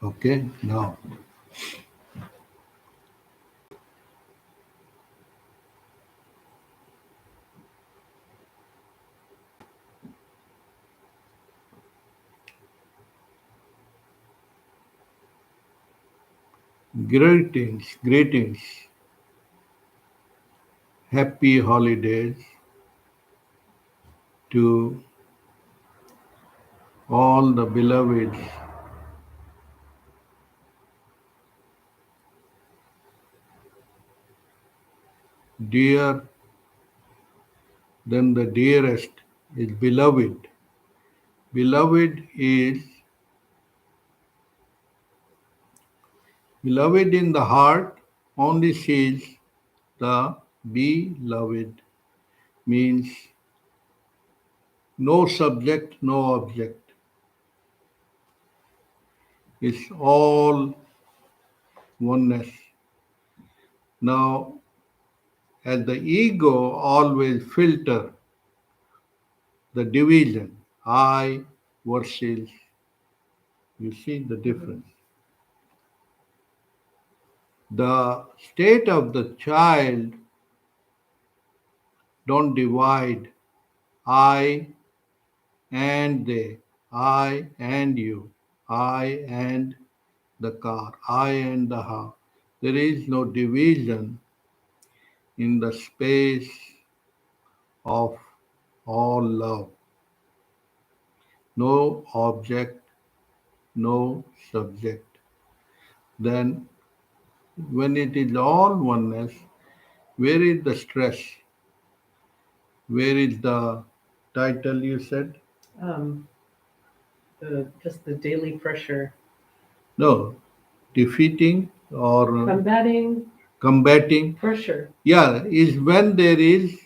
Okay, now. Greetings, greetings. Happy holidays to all the beloveds. Dear than the dearest is beloved. Beloved in the heart only sees the beloved, means no subject, no object. It's all oneness. Now, as the ego always filter the division, I versus, you see the difference. The state of the child don't divide I and they, I and you, I and the car, I and the house. There is no division in the space of all love. No object, no subject. Then, when it is all oneness, where is the stress? Where is the title you said? Um, just the daily pressure. No, defeating or combating. Pressure. Yeah, is when there is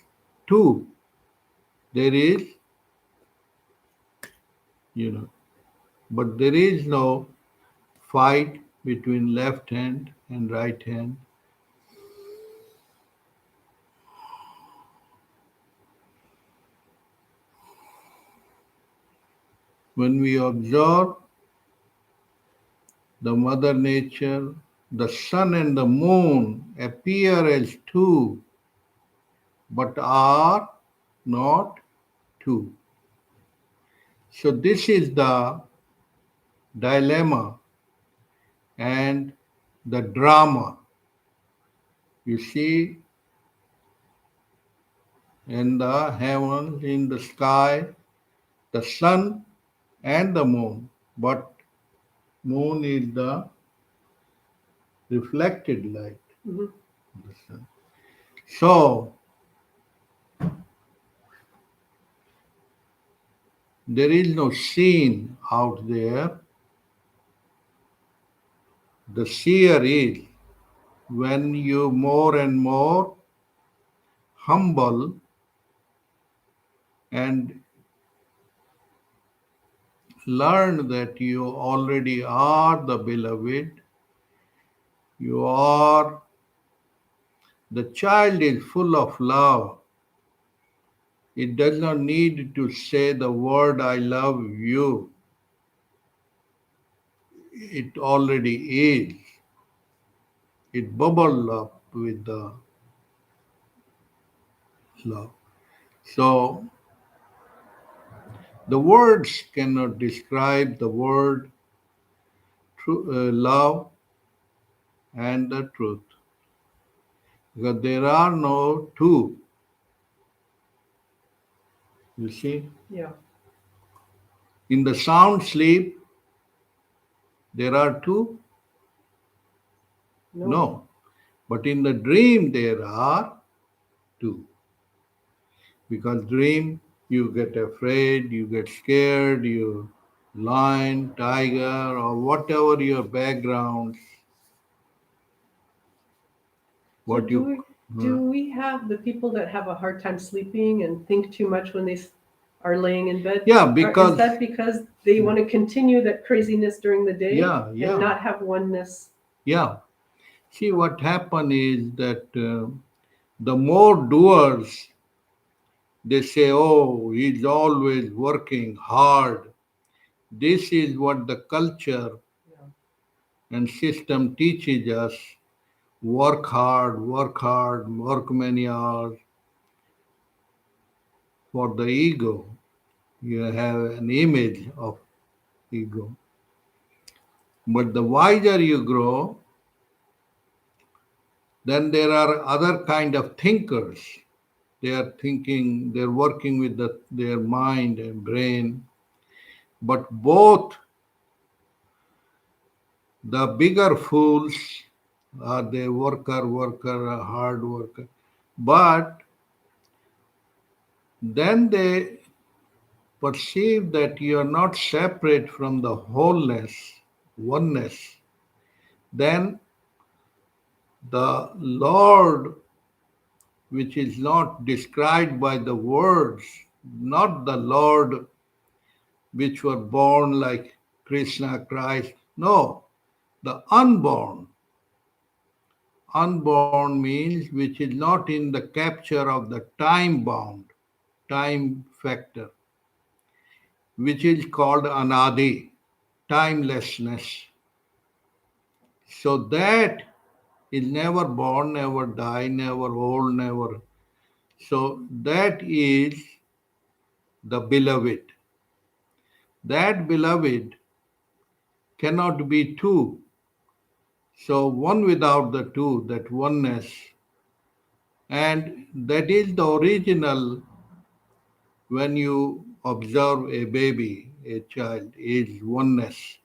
two. There is, but there is no fight between left hand and right hand. When we observe the Mother Nature, the sun and the moon appear as two, but are not two. So, this is the dilemma and the drama. You see, in the heavens, in the sky, the sun and the moon, but moon is the reflected light. Mm-hmm. Of the sun. So, there is no scene out there. The seer is when you more and more humble and learn that you already are the beloved, you are, the child is full of love. It does not need to say the word I love you. It already is. It bubbles up with the love. So the words cannot describe the word love and the truth. Because there are no two. You see? Yeah. In the sound sleep, there are two? No. But in the dream, there are two. Because dream, you get afraid, you get scared, you lion, tiger, or whatever your backgrounds. So do we have the people that have a hard time sleeping and think too much when they are laying in bed? Yeah, because is that because they want to continue that craziness during the day yeah. and not have oneness? Yeah. See, what happened is that the more doers, they say, oh, he's always working hard. This is what the culture Yeah. and system teaches us work hard, work many hours for the ego. You have an image of ego. But the wiser you grow, then there are other kind of thinkers. They are thinking, they're working with their mind and brain. But both the bigger fools are the worker, a hard worker. But then they perceive that you are not separate from the wholeness, oneness. Then the Lord, which is not described by the words, not the Lord which were born like Krishna, Christ. No, the unborn. Unborn means which is not in the capture of the time bound, time factor, which is called anadi, timelessness. So that is never born, never die, never old, never. So that is the beloved. That beloved cannot be two. So one without the two, that oneness. And that is the original when you observe a baby, a child, is oneness.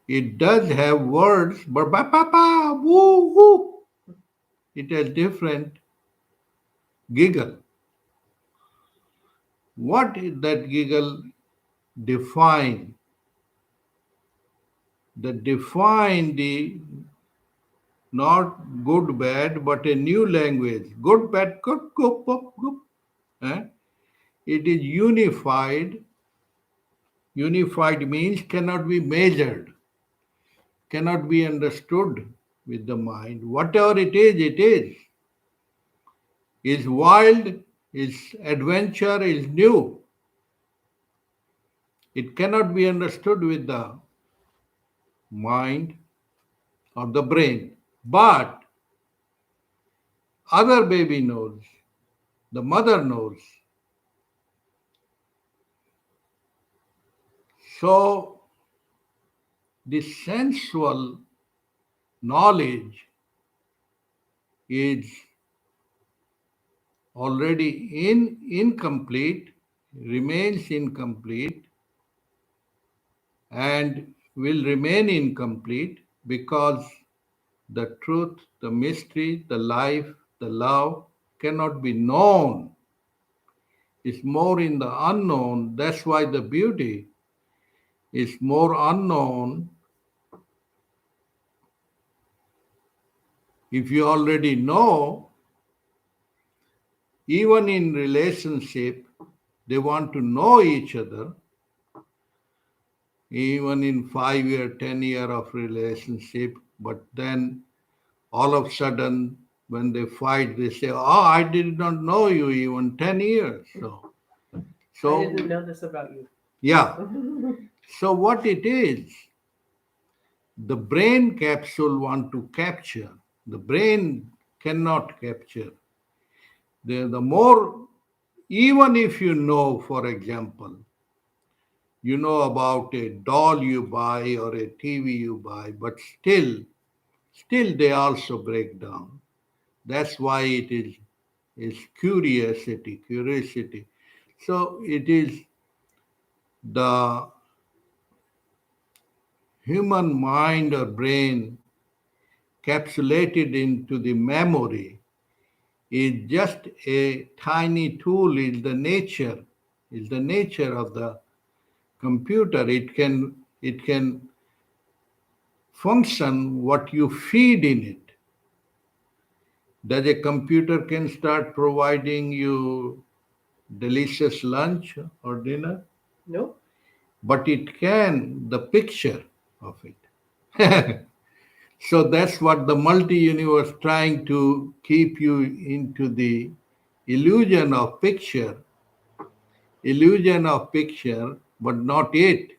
It does have words, but ba pa pa, woo woo. It has different giggle. What is that giggle define? That define the not good bad, but a new language. Good bad good good good. Good. Eh? It is unified. Unified means cannot be measured, cannot be understood with the mind. Whatever it is, it is. Is wild, is adventure, is new. It cannot be understood with the mind or the brain. But other baby knows, the mother knows. So the sensual knowledge is already incomplete, remains incomplete, and will remain incomplete because the truth, the mystery, the life, the love cannot be known. It's more in the unknown. That's why the beauty is more unknown. If you already know, even in relationship, they want to know each other. Even in 5 year, 10 year of relationship, but then all of a sudden when they fight, they say, "Oh, I did not know you even 10 years." I didn't So know this about you. yeah. So what it is, the brain capsule want to capture. The brain cannot capture. The more, even if you know, for example, you know about a doll you buy or a TV you buy, but still they also break down. That's why it is curiosity. So it is the human mind or brain capsulated into the memory is just a tiny tool, is the nature of the computer. It can function what you feed in it. Does a computer can start providing you delicious lunch or dinner? Nope. But it can the picture of it. So that's what the multi-universe trying to keep you into the illusion of picture, but not it.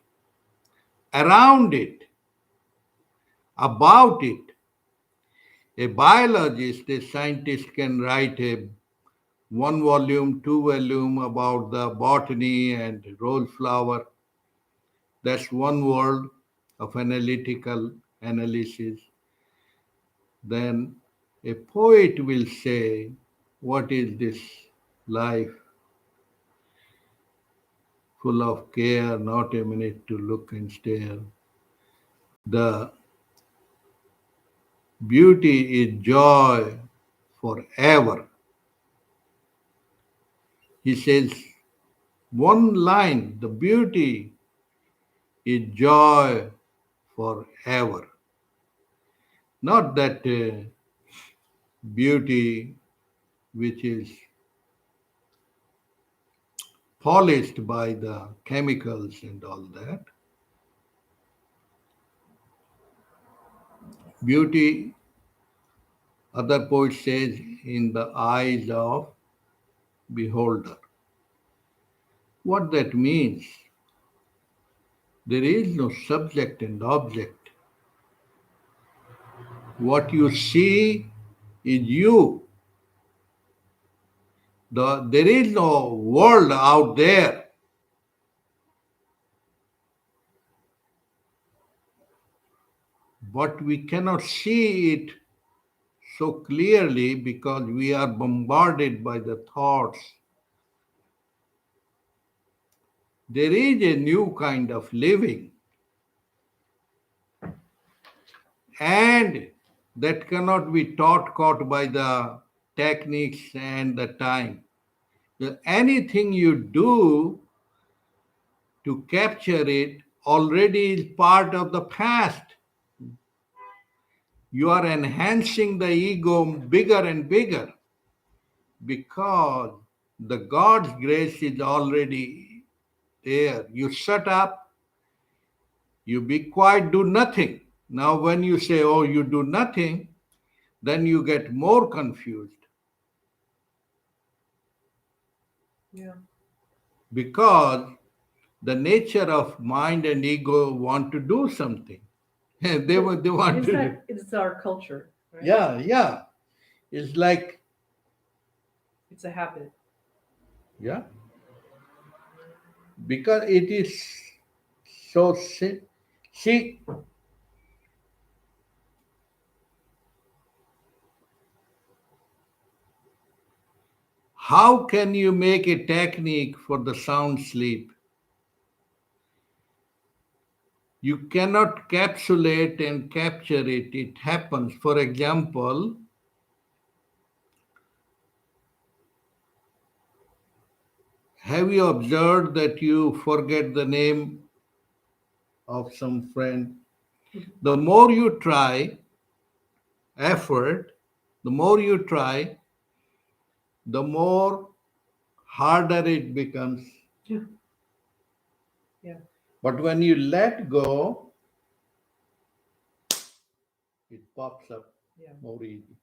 around it, about it. A biologist, a scientist can write a one volume, two volume about the botany and rose flower. That's one world of analytical analysis. Then a poet will say, what is this life full of care, not a minute to look and stare? The beauty is joy forever. He says one line, the beauty is joy forever. Not that beauty which is polished by the chemicals and all that. Beauty, other poet says, in the eyes of beholder. What that means, there is no subject and object. What you see is you. There is no world out there. But we cannot see it so clearly because we are bombarded by the thoughts. There is a new kind of living, and that cannot be caught by the techniques and the time. Anything you do to capture it already is part of the past. You are enhancing the ego bigger and bigger because the God's grace is already there. You shut up, you be quiet, do nothing. Now, when you say, oh, you do nothing, then you get more confused. Yeah. Because the nature of mind and ego want to do something. They want to. It's our culture. Right? Yeah. It's like. It's a habit. Yeah. Because it is so. See, how can you make a technique for the sound sleep? You cannot capsulate and capture it. It happens. For example, have you observed that you forget the name of some friend? The more you try, effort, the more you try, the more harder it becomes. Yeah. Yeah. But when you let go, it pops up more easy.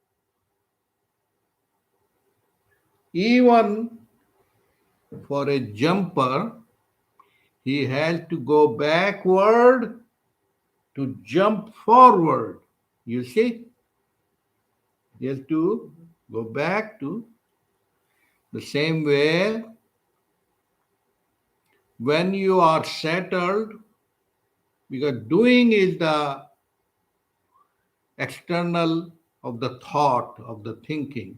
Even for a jumper, he has to go backward to jump forward. You see? He has to go back to the same way. When you are settled, because doing is the external of the thought, of the thinking.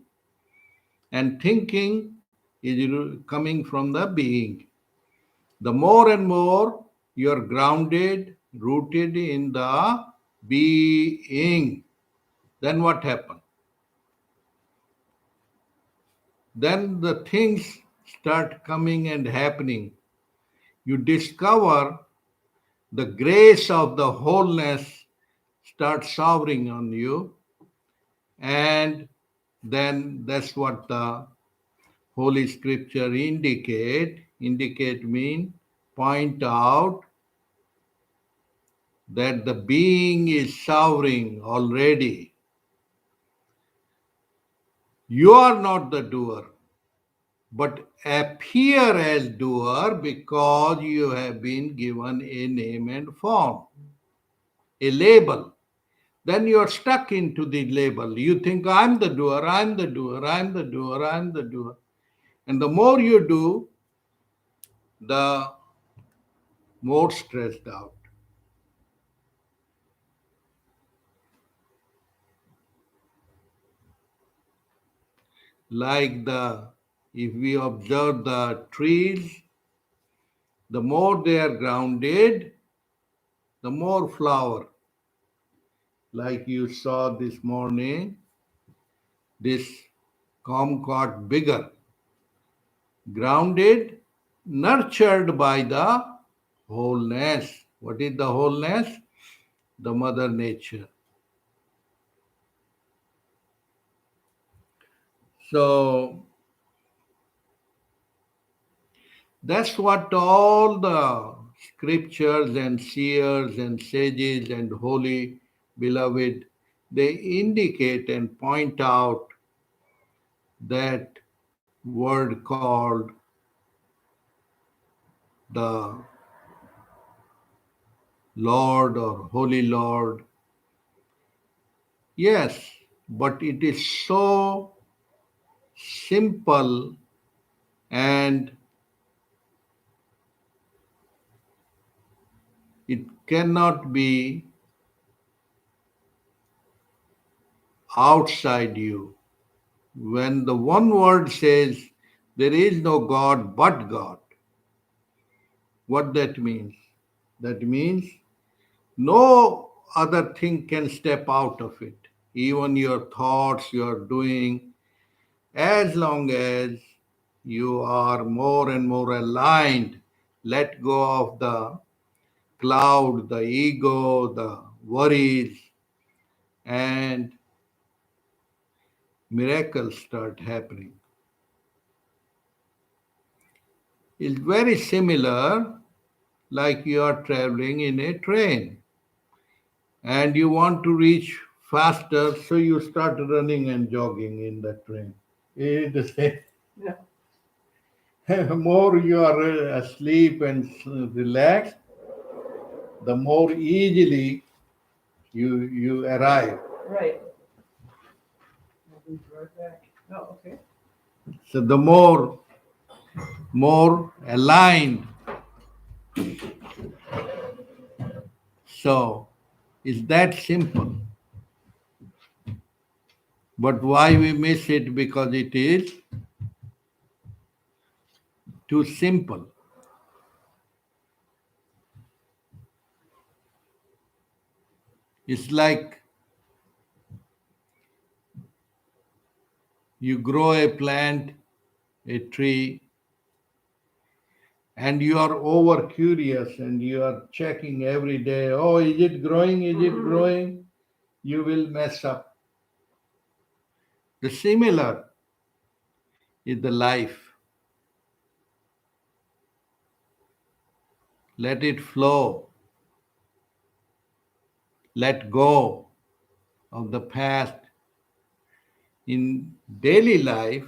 And thinking is coming from the being. The more and more you're grounded, rooted in the being, then what happens? Then the things start coming and happening. You discover the grace of the wholeness starts showering on you, and then that's what the Holy Scripture indicate. Indicate mean point out that the being is showering already. You are not the doer. but appear as doer because you have been given a name and form, a label. Then you are stuck into the label. You think, I'm the doer, I'm the doer, I'm the doer, I'm the doer. And the more you do, the more stressed out. Like if we observe the trees, the more they are grounded, the more flower. Like you saw this morning, this comcot bigger, grounded, nurtured by the wholeness. What is the wholeness? The mother nature. So that's what all the scriptures and seers and sages and holy beloved, they indicate and point out that word called the Lord or Holy Lord. Yes, but it is so simple and it cannot be outside you. When the one word says, there is no God but God, what that means? That means no other thing can step out of it. Even your thoughts, your doing, as long as you are more and more aligned, let go of the cloud, the ego, the worries, and miracles start happening. It's very similar like you are traveling in a train and you want to reach faster, so you start running and jogging in the train. It is the same. More you are asleep and relaxed, the more easily you arrive. Right. I'll be right back. Oh, okay. So the more aligned. So it's that simple. But why we miss it? Because it is too simple. It's like you grow a plant, a tree, and you are over curious and you are checking every day, oh, is it growing? Is it growing? You will mess up. The similar is the life. Let it flow. Let go of the past. In daily life,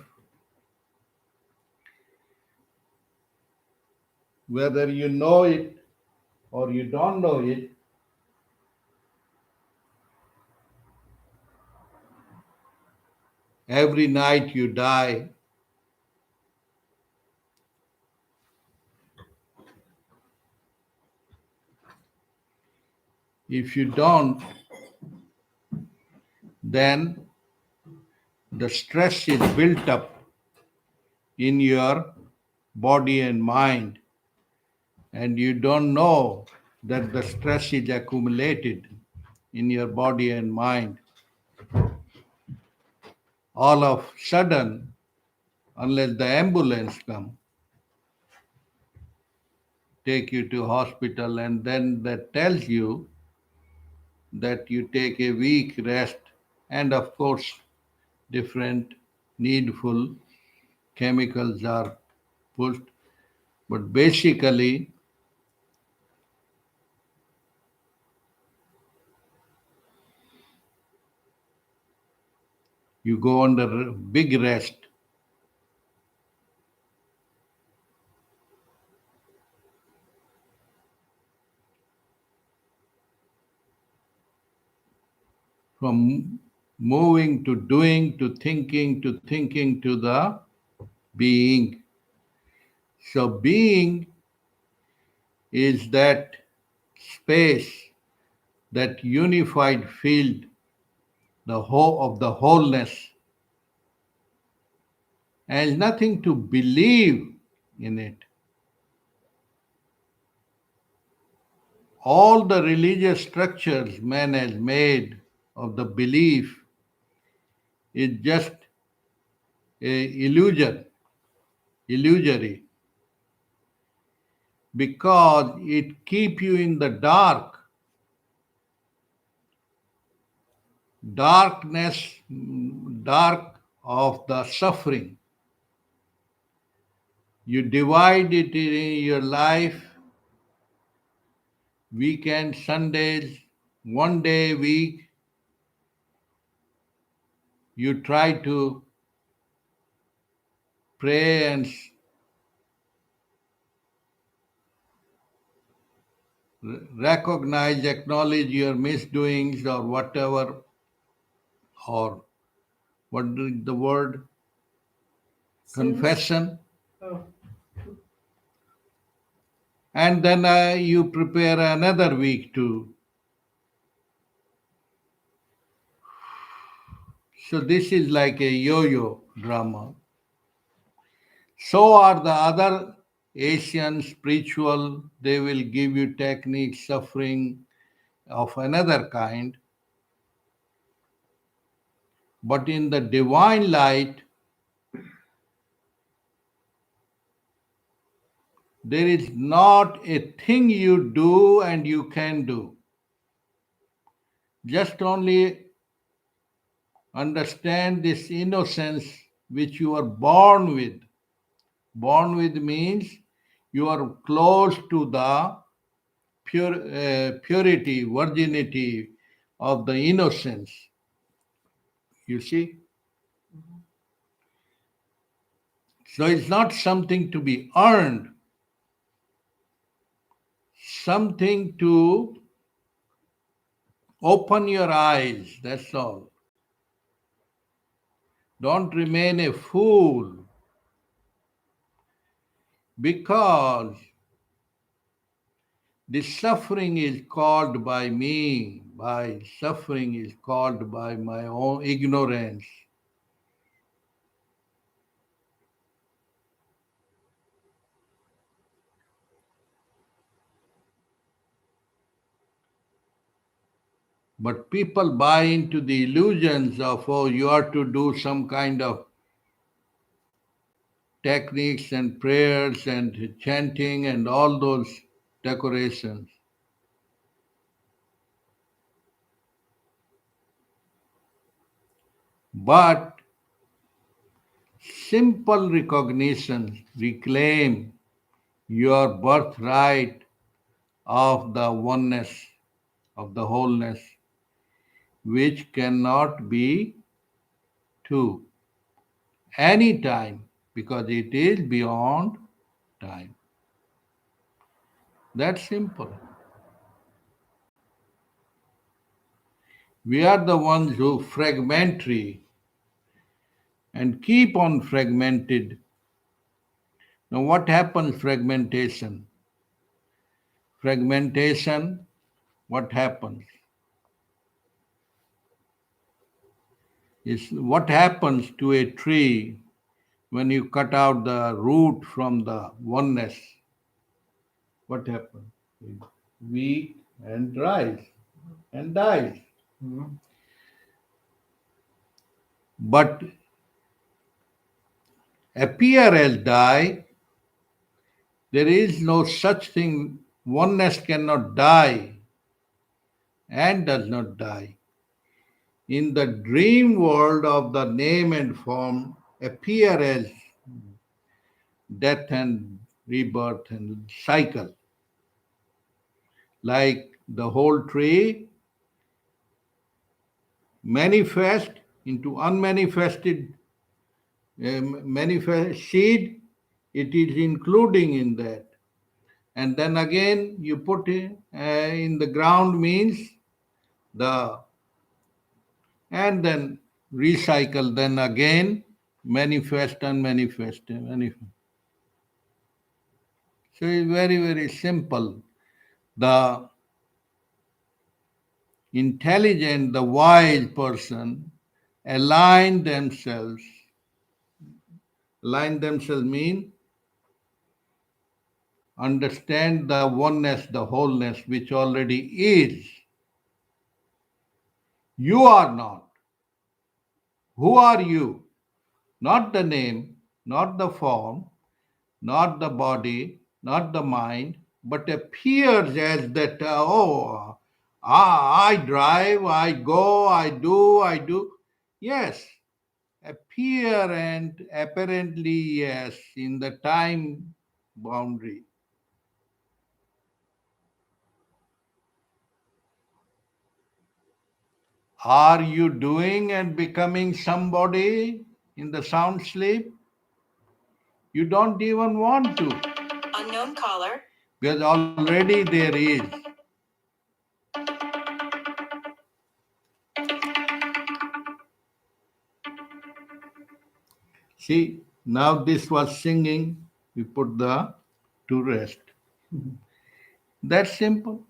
whether you know it or you don't know it, every night you die. If you don't, then the stress is built up in your body and mind, and you don't know that the stress is accumulated in your body and mind. All of sudden, unless the ambulance come, take you to hospital, and then that tells you that you take a week rest, and of course, different needful chemicals are pushed. But basically, you go under big rest. from moving to doing to thinking to the being. So, being is that space, that unified field, the whole of the wholeness, and nothing to believe in it. All the religious structures man has made of the belief is just a illusory, because it keep you in the darkness, dark of the suffering. You divide it in your life, weekend, Sundays, one day a week, you try to pray and recognize, acknowledge your misdoings or whatever, or what is the word? Sins? Confession. Oh. And then you prepare another week too. So this is like a yo-yo drama. So are the other Asian spiritual, they will give you techniques, suffering of another kind. But in the divine light, there is not a thing you do and you can do. Just only understand this innocence which you are born with. Born with means you are close to the purity, virginity of the innocence. You see? So it's not something to be earned, something to open your eyes, that's all. Don't remain a fool, because this suffering is caused by me, by suffering is caused by my own ignorance. But people buy into the illusions of, oh, you are to do some kind of techniques and prayers and chanting and all those decorations. But simple recognition, reclaim your birthright of the oneness, of the wholeness, which cannot be two any time, because it is beyond time. That's simple. We are the ones who fragmentary and keep on fragmented. Now, what happens? Fragmentation. Fragmentation, what happens? Is what happens to a tree when you cut out the root from the oneness? What happens? It weak and dries and dies. But appear as die, there is no such thing. Oneness cannot die and does not die. In the dream world of the name and form, appear as death and rebirth and cycle. Like the whole tree manifest into unmanifested manifest seed, it is including in that. And then again you put it in the ground, means the and then recycle, then again manifest and manifest and manifest. So it's very, very simple. The intelligent, the wise person align themselves. Align themselves mean understand the oneness, the wholeness which already is. You are not. Who are you? Not the name, not the form, not the body, not the mind, but appears as that, I drive, I go, I do. Yes, appear and apparently, yes, in the time boundary. Are you doing and becoming somebody in the sound sleep? You don't even want to. Unknown caller. Because already there is. See, now this was singing, we put the to rest. That's simple.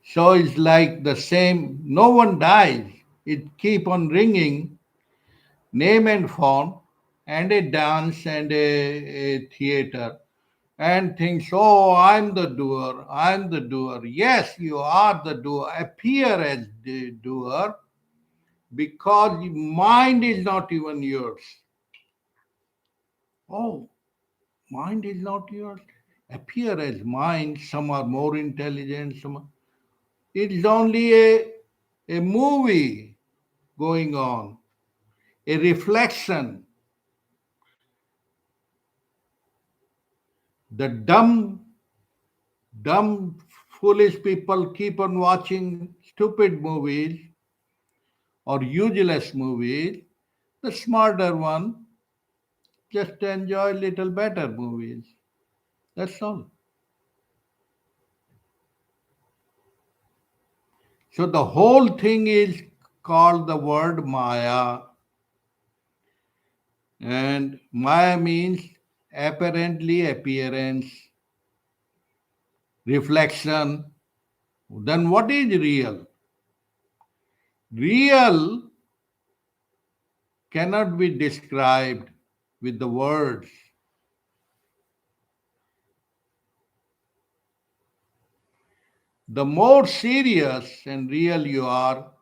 So it's like the same, no one dies. It keep on ringing, name and form, and a dance and a theater, and thinks, oh, I'm the doer, I'm the doer. Yes, you are the doer. Appear as the doer because mind is not even yours. Oh, mind is not yours. Appear as mind. Some are more intelligent. It is only a movie going on, a reflection. The dumb, foolish people keep on watching stupid movies or useless movies. The smarter one just enjoy little better movies. That's all. So the whole thing is called the word Maya, and Maya means apparently appearance, reflection. Then what is real? Real cannot be described with the words. The more serious and real you are,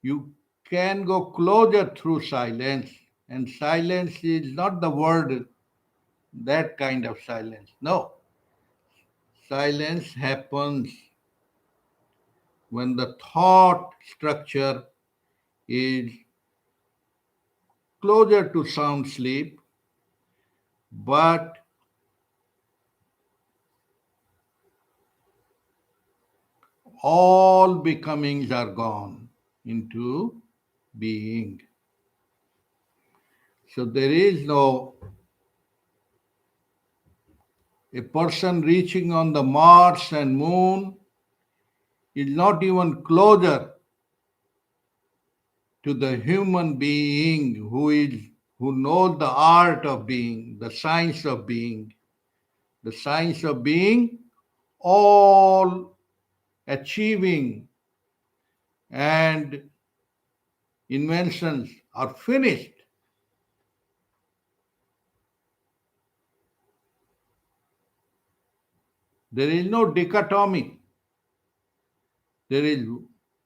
you can go closer through silence. And silence is not the word, that kind of silence. No. Silence happens when the thought structure is closer to sound sleep, but all becomings are gone into being. So there is no a person reaching on the Mars and Moon is not even closer to the human being who knows the art of being, the science of being. The science of being, all achieving and inventions are finished. There is no dichotomy. There is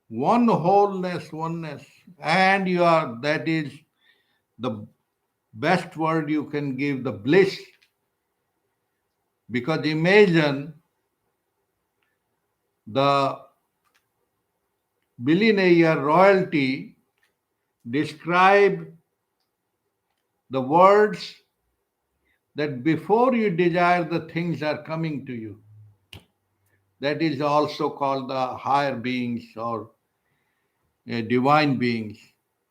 one wholeness, oneness, and you are, that is the best word you can give, the bliss. Because imagine the billionaire royalty describe the words that before you desire the things are coming to you. That is also called the higher beings or divine beings.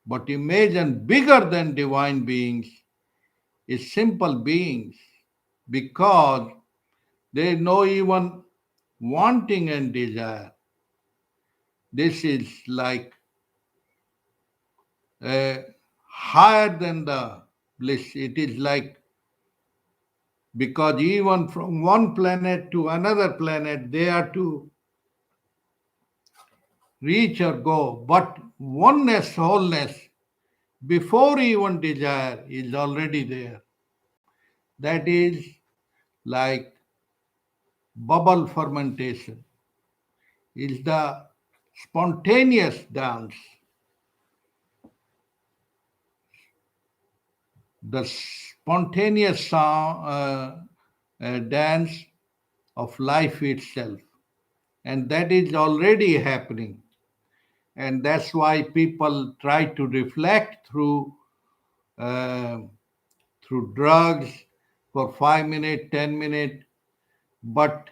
But imagine bigger than divine beings is simple beings because there is no even wanting and desire. This is like uh, higher than the bliss. It is like, because even from one planet to another planet, they are to reach or go. But oneness, wholeness, before even desire, is already there. That is like bubble fermentation, is the spontaneous dance, the spontaneous dance of life itself. And that is already happening. And that's why people try to reflect uh, through drugs for 5 minutes, 10 minutes, but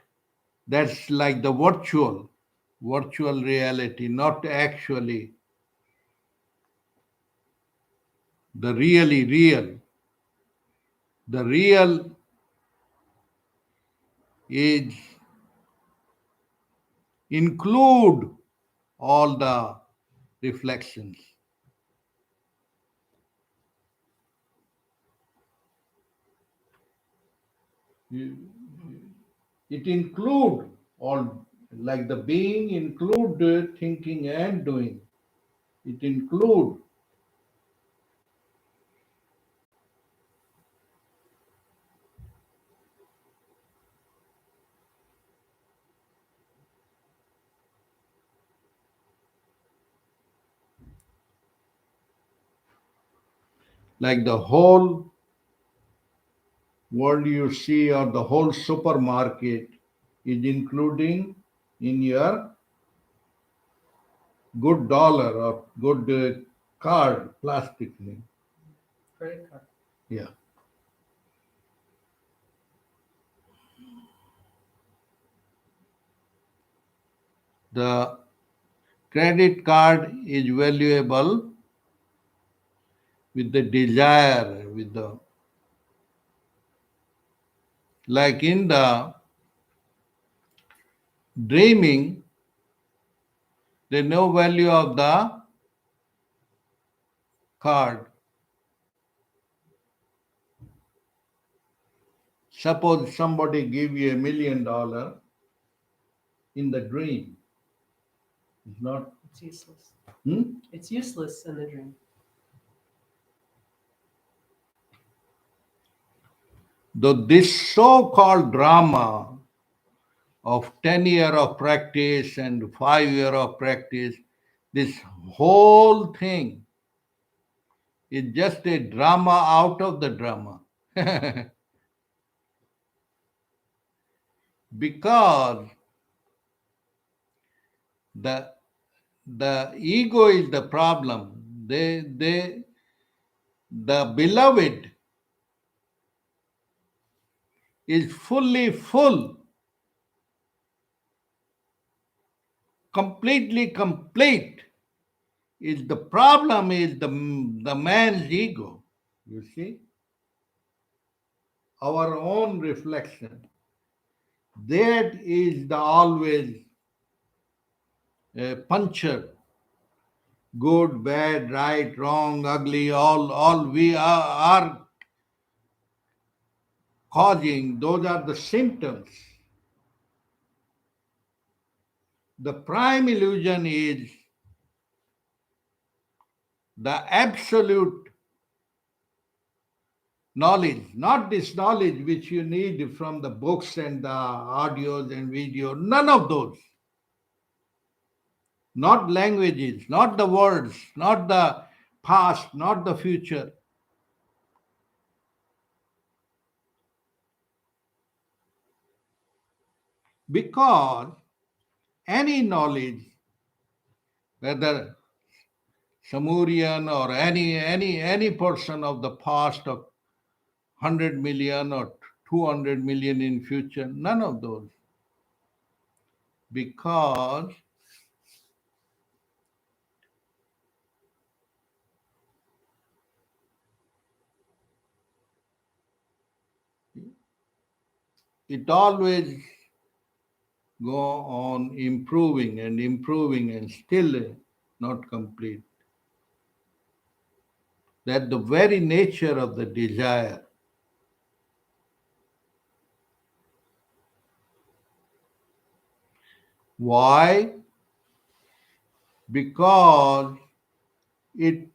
that's like the virtual reality, not actually the really real. The real is include all the reflections. It include all, like the being include thinking and doing. It include like the whole world you see, or the whole supermarket is including in your good dollar or good card, plastic thing. Credit card. Yeah. The credit card is valuable with the desire, with the, like in the dreaming, there's no value of the card. Suppose somebody give you $1 million in the dream. It's not. It's useless. Hmm? It's useless in the dream. Though this so-called drama of 10 year of practice and 5 year of practice, this whole thing is just a drama out of the drama. Because the the ego is the problem. The beloved is fully full, completely complete. Is the problem is the man's ego. You see, our own reflection. That is the always puncture. Good, bad, right, wrong, ugly, all we are causing. Those are the symptoms. The prime illusion is the absolute knowledge, not this knowledge which you need from the books and the audios and video, none of those. Not languages, not the words, not the past, not the future. Because any knowledge, whether Samurian or any person of the past of 100 million or 200 million in future, none of those. Because it always go on improving and improving and still not complete. that the very nature of the desire. Why? Because it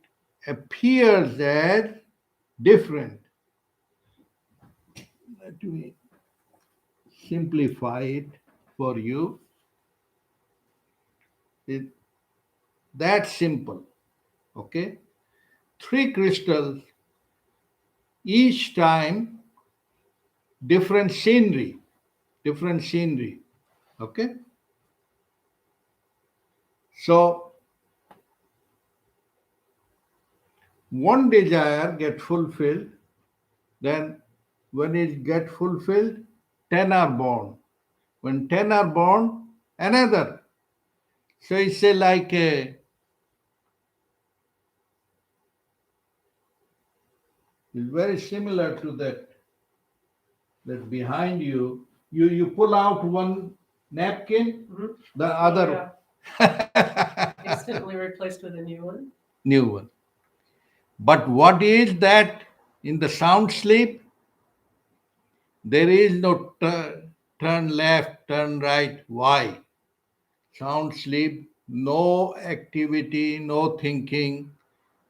appears as different. Let me simplify it for you. It, that's simple. Okay? Three crystals, each time different scenery, different scenery. Okay? So one desire get fulfilled, then when it get fulfilled, 10 are born. When 10 are born, another. So it's a, like a, it's very similar to that behind you. You pull out one napkin, the Oh, other yeah. Instantly replaced with a new one. new one. But what is that in the sound sleep? There is no turn left, turn right. Why? Sound sleep, no activity, no thinking,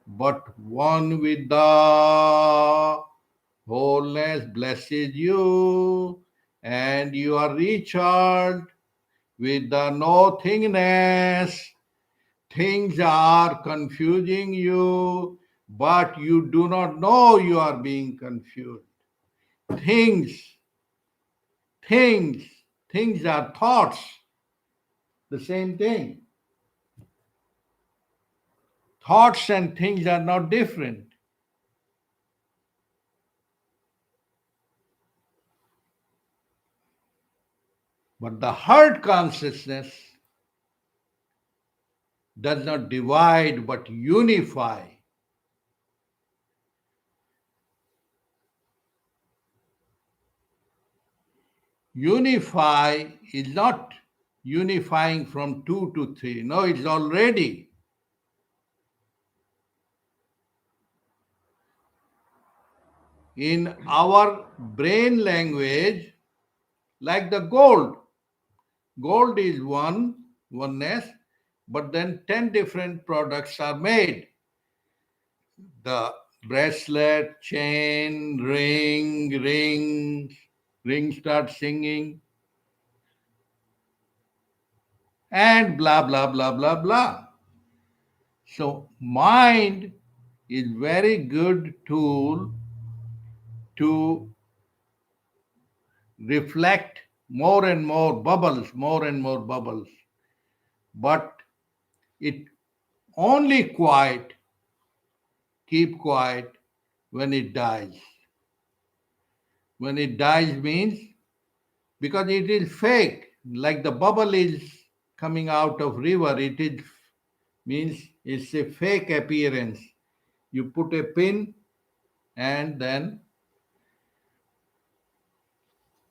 but one with the wholeness blesses you, and you are recharged with the nothingness. Things are confusing you, but you do not know you are being confused. Things, things, things are thoughts, the same thing. Thoughts and things are not different. But the heart consciousness does not divide but unify. Unify is not unifying from two to three. No, it's already in our brain language like the gold. Gold is oneness, but then 10 different products are made. The bracelet, chain, ring start singing, and blah, blah, blah, blah, blah. So mind is very good tool to reflect more and more bubbles. But it only keep quiet when it dies. When it dies means because it is fake, like the bubble is coming out of river, it is means it's a fake appearance. You put a pin and then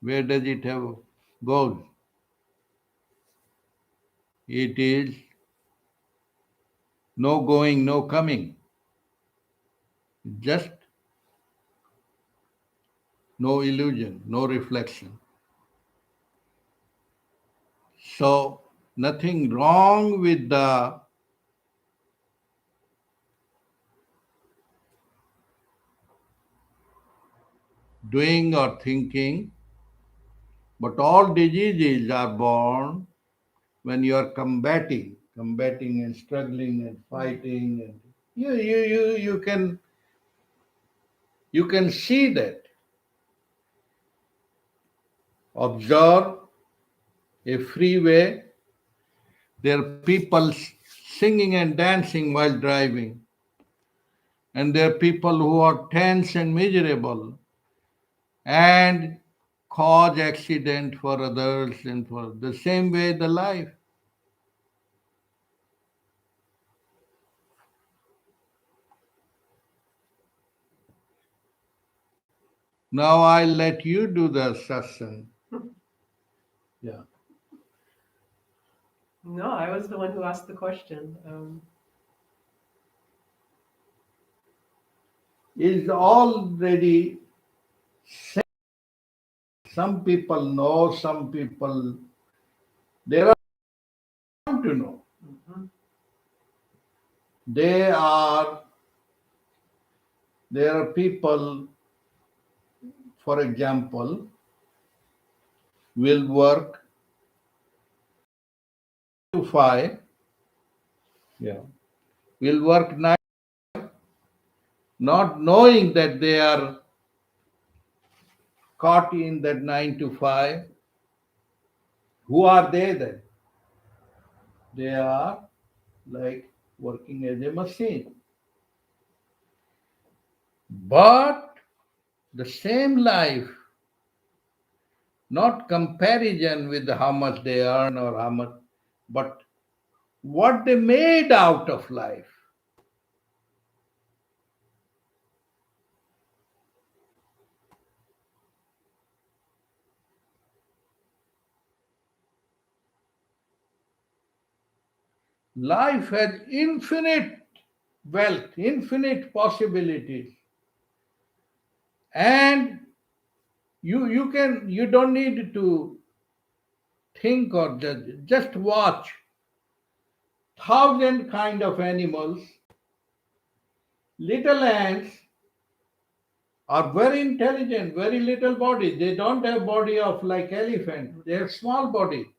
where does it have goes? It is no going, no coming. Just no illusion, no reflection. So nothing wrong with the doing or thinking, but all diseases are born when you are combating and struggling and fighting, and you can see that. Observe a freeway. There are people singing and dancing while driving, and there are people who are tense and miserable and cause accident for others, and for the same way the life. Now I'll let you do the satsang. Yeah. No, I was the one who asked the question. is already, some people know, some people, there are to know. Mhm. They are, there are people, for example, will work to 5, yeah, will work 9, not knowing that they are caught in that 9 to 5. Who are they then? They are like working as a machine. But the same life, not comparison with how much they earn or how much, but what they made out of life. Life has infinite wealth, infinite possibilities. And you don't need to think or judge. Just watch thousand kind of animals. Little ants are very intelligent, very little body. They don't have body of like elephant. They have small body.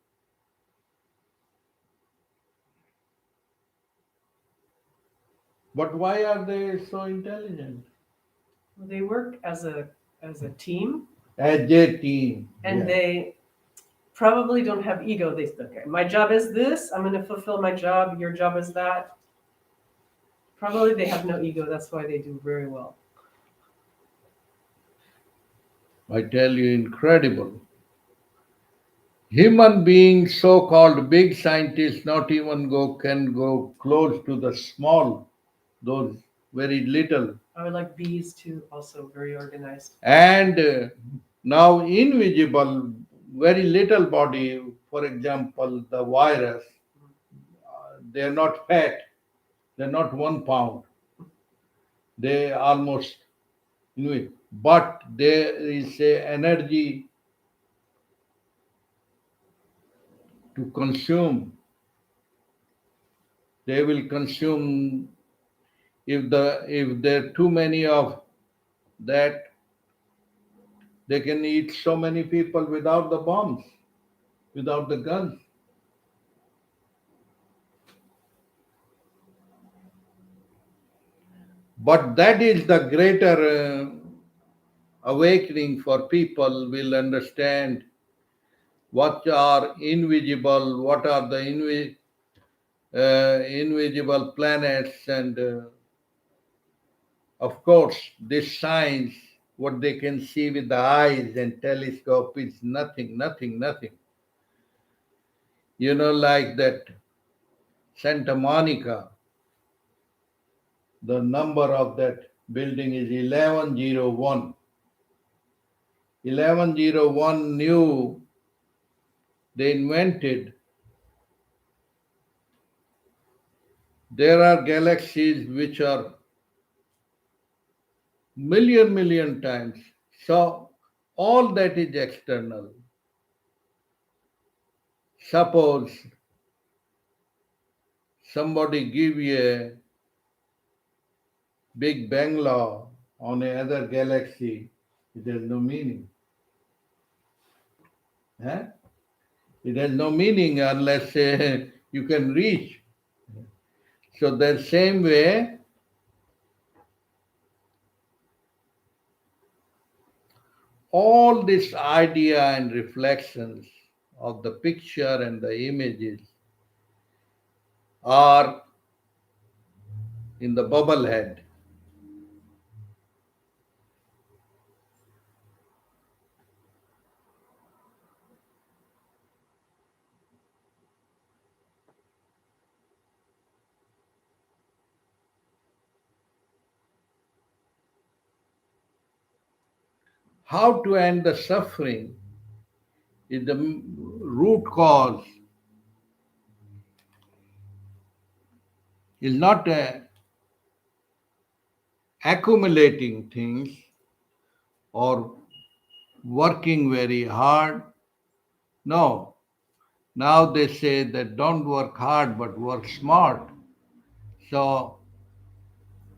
But why are they so intelligent? They work as a team, As a team. and Yeah. they probably don't have ego. They say, okay, my job is this. I'm going to fulfill my job. Your job is that. Probably they have no ego. That's why they do very well. I tell you, incredible. Human beings, so-called big scientists, not even can go close to the small, those very little. I would like bees too, also very organized. And now invisible, very little body, for example, the virus, they're not fat, they're not 1 pound, they almost, but there is a energy to consume. They will consume if there are too many of that, they can eat so many people without the bombs, without the guns. But that is the greater awakening for people will understand what are invisible, what are the invisible planets, and of course, this science, what they can see with the eyes and telescope is nothing, nothing, nothing. Like that Santa Monica, the number of that building is 1101. 1101 knew they invented. There are galaxies which are million times. So all that is external. Suppose somebody give you a big bang law on another galaxy, it has no meaning. Huh? It has no meaning unless you can reach. So the same way, all this idea and reflections of the picture and the images are in the bubble head. How to end the suffering is the root cause, is not accumulating things or working very hard. No. Now they say that don't work hard but work smart. So,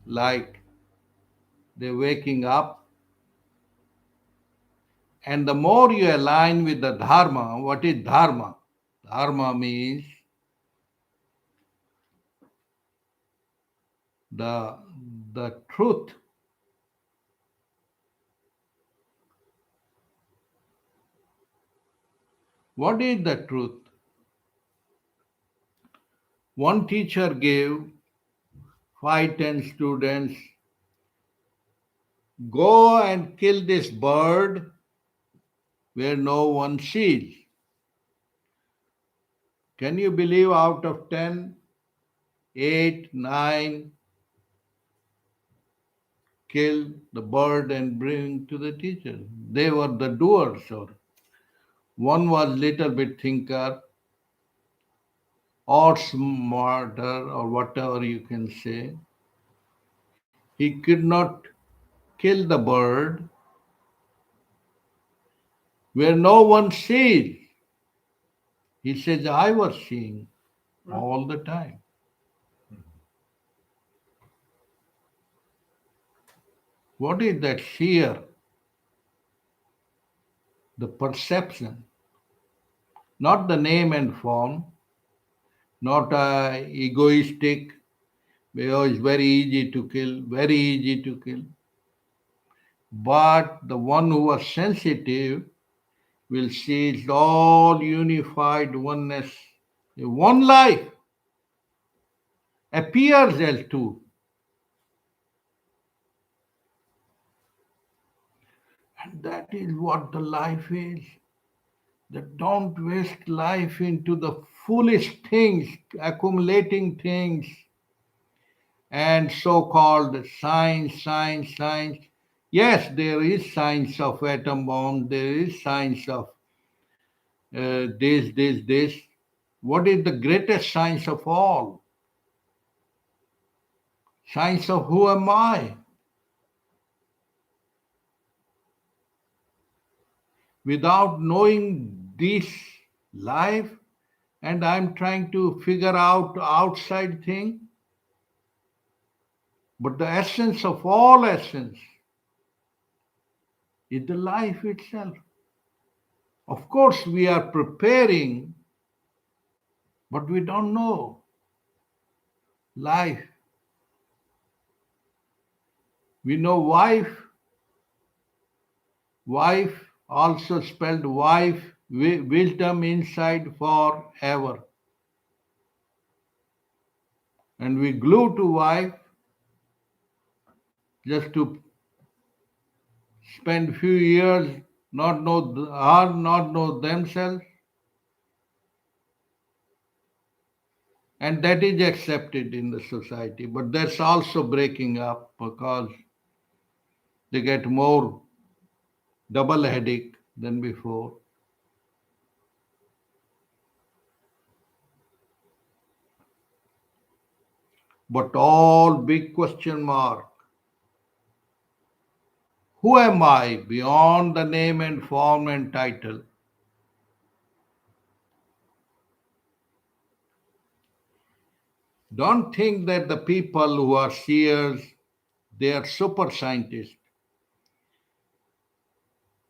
like they're waking up, and the more you align with the Dharma, what is Dharma? Dharma means the, the truth. What is the truth? One teacher gave 5, 10 students, go and kill this bird where no one sees. Can you believe out of 10, 8, 9 kill the bird and bring to the teacher? They were the doers. Or one was little bit thinker or smarter or whatever you can say. He could not kill the bird where no one sees. He says, I was seeing all the time. What is that fear? The perception, not the name and form, not egoistic, because it's very easy to kill, very easy to kill. But the one who was sensitive will see it's all unified oneness. One life appears as two. And that is what the life is. That don't waste life into the foolish things, accumulating things, and so-called science, science, science. Yes, there is science of atom bomb, there is science of this. What is the greatest science of all? Science of who am I? Without knowing this life, and I'm trying to figure out outside thing, but the essence of all essence is the life itself. Of course, we are preparing, but we don't know life. We know wife, wife also spelled wife, wisdom inside forever. And we glue to wife just to spend few years, not know her, not know themselves, and that is accepted in the society. But that's also breaking up because they get more double headache than before. But all big question mark. Who am I beyond the name and form and title? Don't think that the people who are seers, they are super scientists.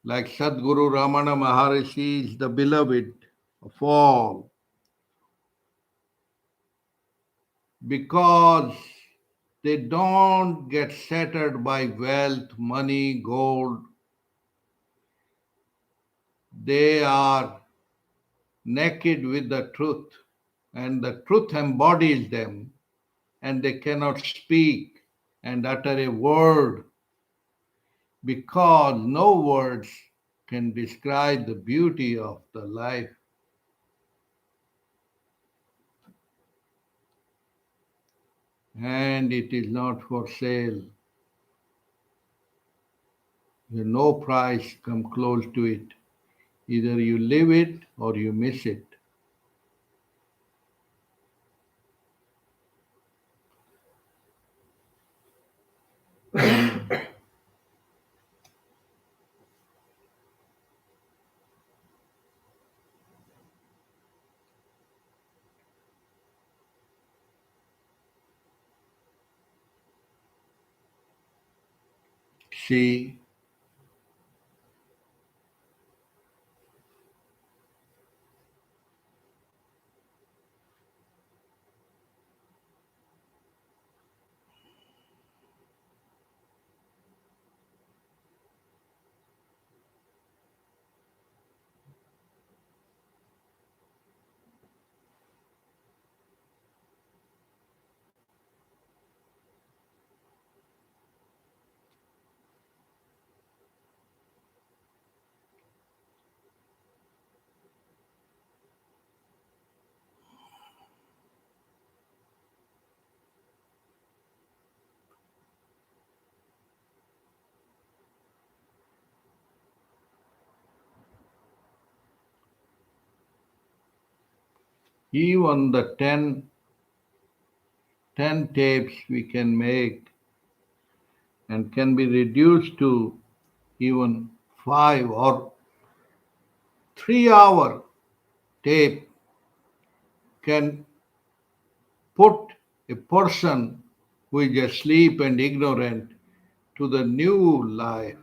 Like Sadguru Ramana Maharishi is the beloved of all because they don't get shattered by wealth, money, gold. They are naked with the truth, and the truth embodies them, and they cannot speak and utter a word because no words can describe the beauty of the life. And it is not for sale. There's no price come close to it. Either you live it or you miss it. See, even the 10 tapes we can make and can be reduced to even 5 or 3 hour tape can put a person who is asleep and ignorant to the new life.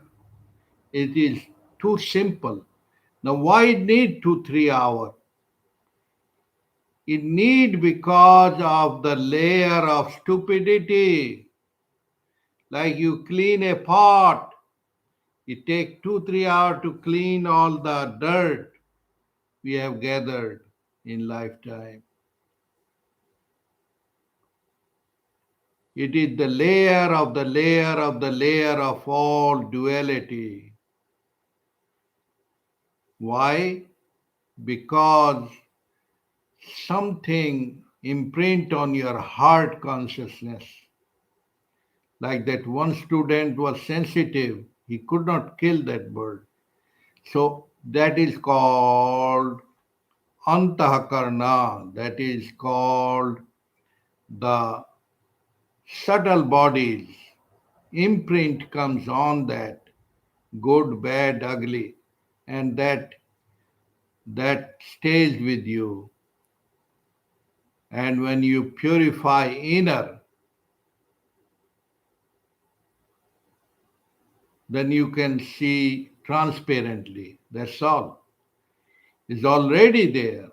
It is too simple. Now, why need 2 3 hours? It need because of the layer of stupidity. Like you clean a pot, it takes 2 3 hours to clean all the dirt we have gathered in lifetime. It is the layer of the layer of the layer of all duality. Why? Because something imprint on your heart consciousness. Like that one student was sensitive, he could not kill that bird. So that is called antahakarna, that is called the subtle bodies. Imprint comes on that, good, bad, ugly, and that stays with you. And when you purify inner, then you can see transparently. That's all. It's already there.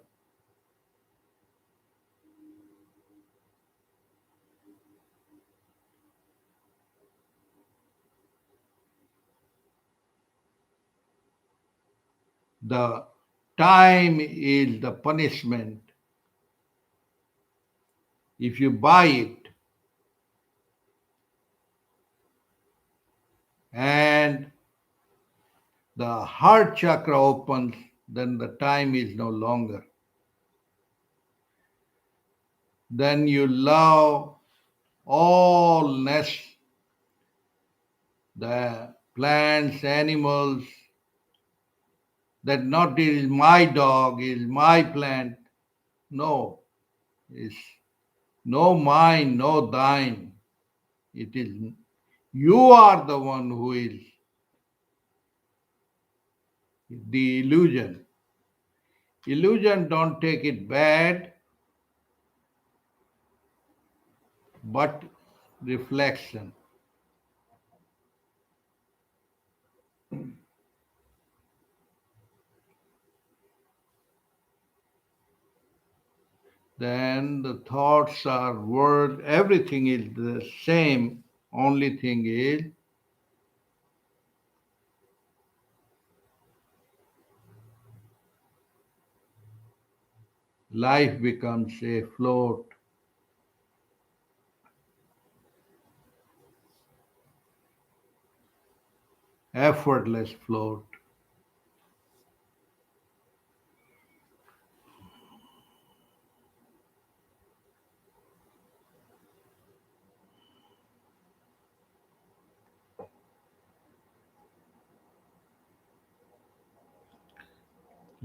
The time is the punishment. If you buy it and the heart chakra opens, then the time is no longer. Then you love allness, the plants, animals, that not is my dog, is my plant. No, it's no mine, no thine. It is you are the one who is the illusion. Illusion, don't take it bad, but reflection. Then the thoughts are word, everything is the same. Only thing is life becomes a float, effortless float.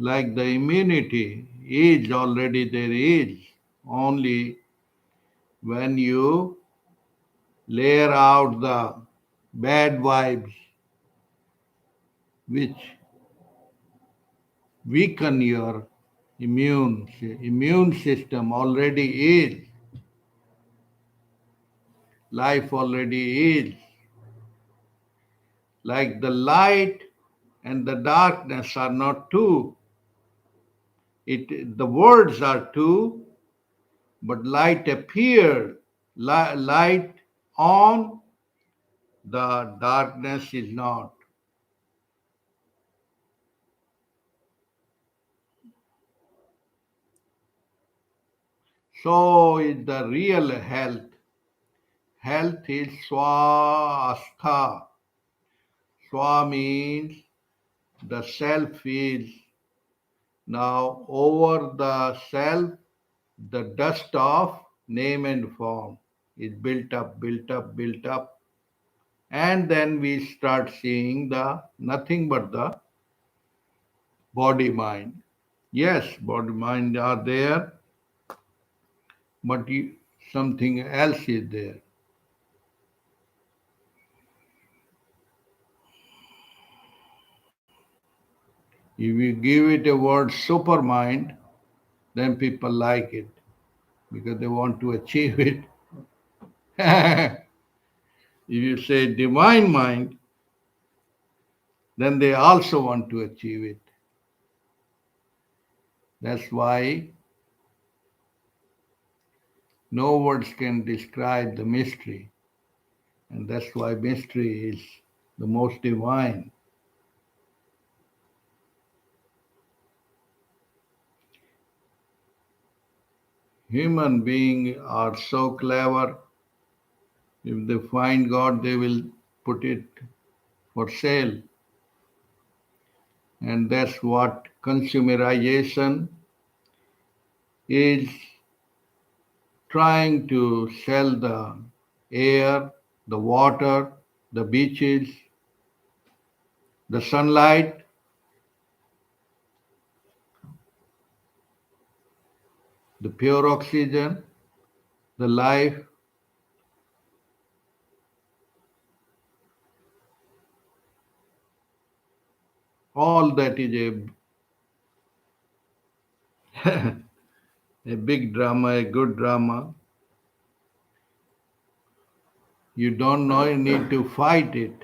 Like the immunity is already there is. Only when you layer out the bad vibes, which weaken your immune system already is. Life already is. Like the light and the darkness are not two. The words are two, but light appears. Light on, the darkness is not. So is the real health. Health is swastha. Swa means the self is. Now over the self, the dust of name and form is built up, built up, built up. And then we start seeing the nothing but the body mind. Yes, body mind are there, but something else is there. If you give it a word supermind, then people like it because they want to achieve it. If you say divine mind, then they also want to achieve it. That's why no words can describe the mystery. And that's why mystery is the most divine. Human beings are so clever. If they find God, they will put it for sale. And that's what consumerization is trying to sell the air, the water, the beaches, the sunlight, the pure oxygen, the life. All that is a big drama, a good drama. You don't know you need to fight it.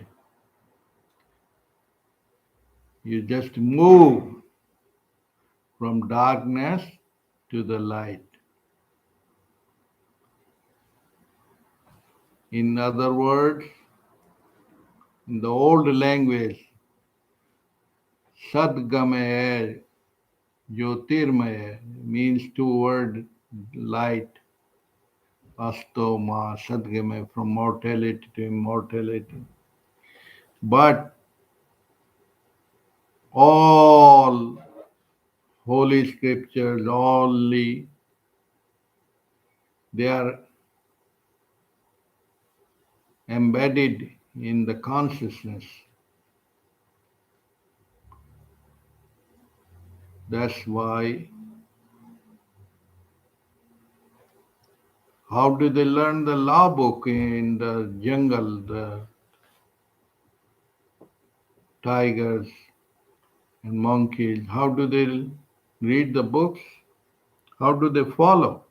You just move from darkness to the light. In other words, in the old language, Sadgamaya Jyotirmaya means two word light, Astoma, Sadgamaya, from mortality to immortality. But all holy scriptures, only they are embedded in the consciousness. That's why. How do they learn the law book in the jungle, the tigers and monkeys? How do they read the books? How do they follow?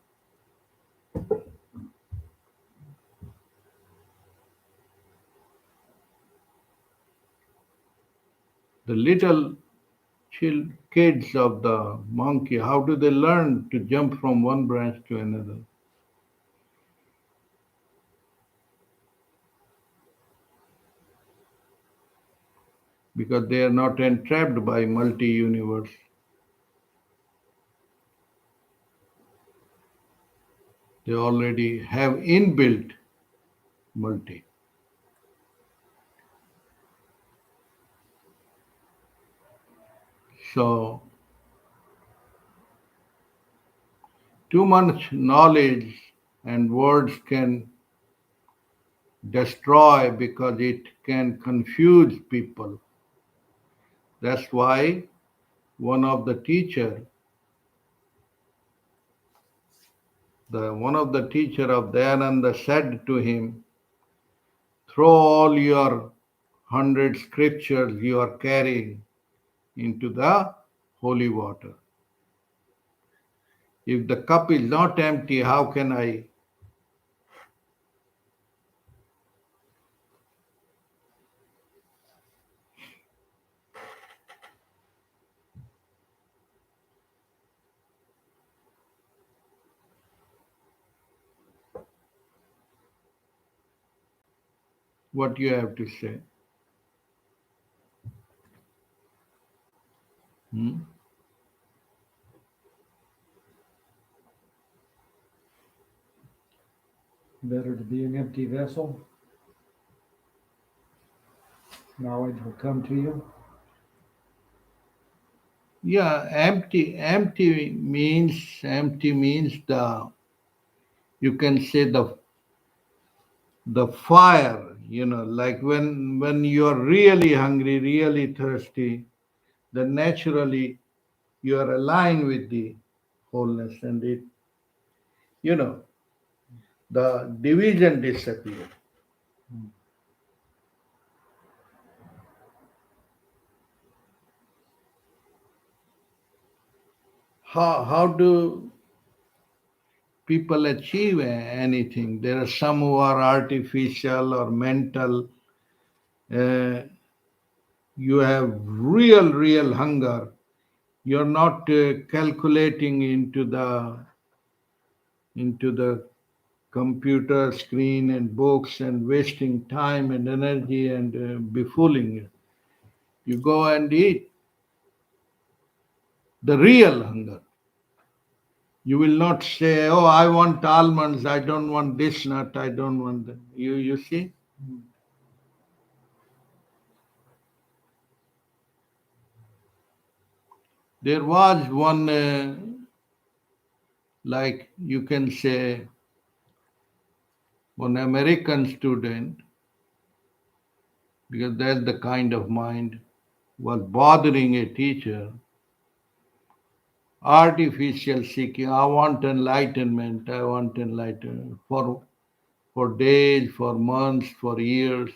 The little kids of the monkey, how do they learn to jump from one branch to another? Because they are not entrapped by multi-universe. They already have inbuilt multi. So too much knowledge and words can destroy because it can confuse people. That's why one of the teacher, one of the teacher of Dayananda said to him, throw all your 100 scriptures you are carrying into the holy water. If the cup is not empty, how can I? What you have to say? Hmm? Better to be an empty vessel. Knowledge will come to you. Yeah, empty means the, you can say the fire, like when you are really hungry, really thirsty, then naturally you are aligned with the wholeness, and it, you know the division disappears. How do people achieve anything? There are some who are artificial or mental. uh, you have real hunger. You're not calculating into the computer screen and books and wasting time and energy and befooling you. You go and eat the real hunger. You will not say, "Oh, I want almonds. I don't want this nut. I don't want that." You see, there was one, like you can say, one American student, because that's the kind of mind was bothering a teacher. Artificial seeking. I want enlightenment. I want enlightenment for days, for months, for years.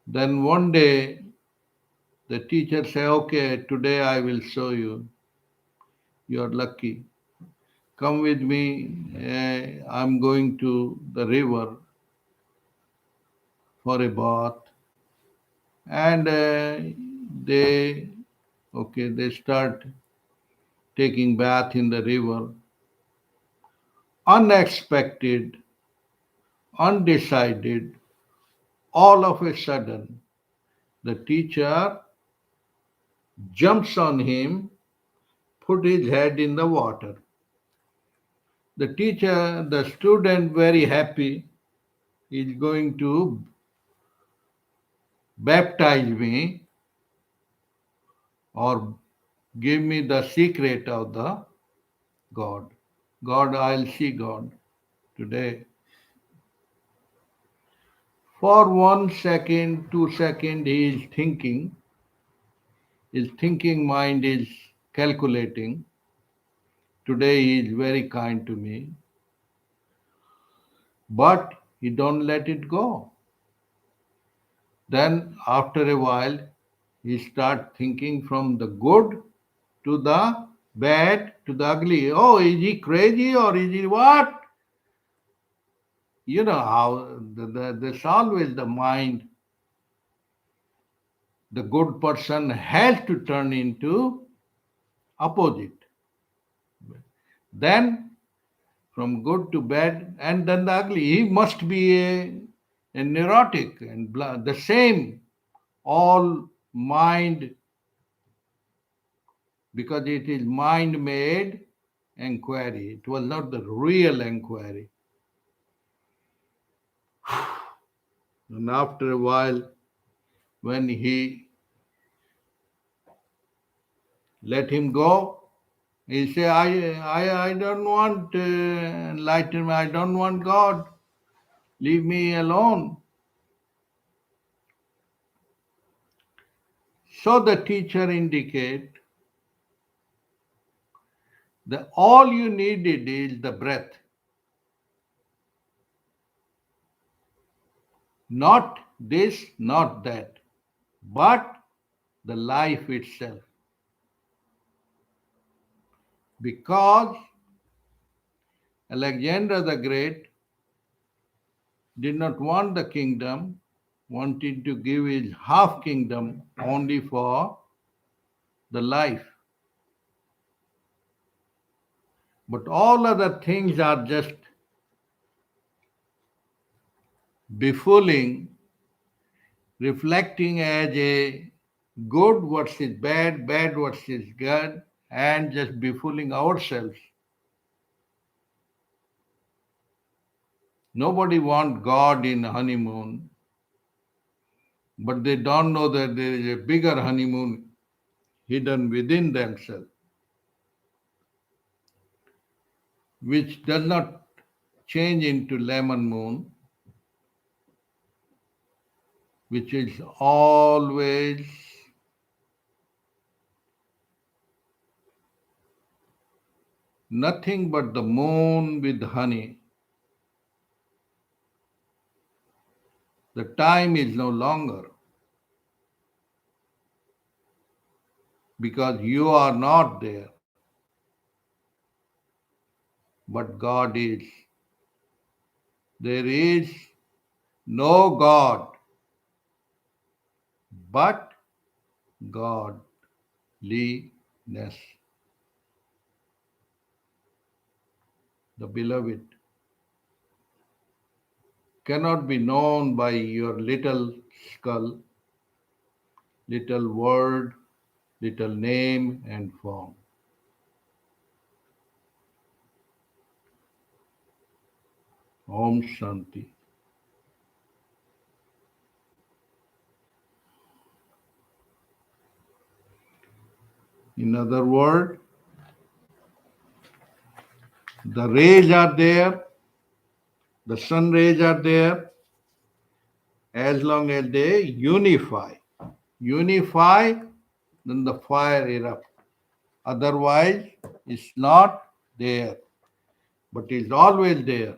Then one day the teacher say, "Okay, today I will show you. You're lucky. Come with me. I'm going to the river for a bath." And they, okay, they start taking bath in the river. Unexpected, undecided, all of a sudden, the teacher jumps on him, put his head in the water. The student, very happy, is going to baptize me or give me the secret of the God. God, I'll see God today. For 1 second, 2 seconds, he is thinking. His thinking mind is calculating. Today he is very kind to me, but he don't let it go. Then after a while, he start thinking from the good to the bad to the ugly. Oh, is he crazy or is he what? You know how there's always the mind. The good person has to turn into opposite. Then from good to bad, and then the ugly. He must be a neurotic and the same all mind, because it is mind made inquiry. It was not the real inquiry. And after a while, when he let him go, he say, I don't want enlightenment. I don't want God. Leave me alone. So the teacher indicate that all you needed is the breath. Not this, not that, but the life itself. Because Alexander the Great did not want the kingdom, wanted to give his half kingdom only for the life. But all other things are just befooling, reflecting as a good versus bad, bad versus good, and just befooling ourselves. Nobody wants God in honeymoon, but they don't know that there is a bigger honeymoon hidden within themselves, which does not change into lemon moon, which is always nothing but the moon with honey. The time is no longer because you are not there, but God is. There is no God but godliness. The beloved cannot be known by your little skull, little word, little name and form. Om Shanti. In other words, the rays are there, the sun rays are there, as long as they unify. Unify, then the fire erupts. Otherwise, it's not there, but is always there.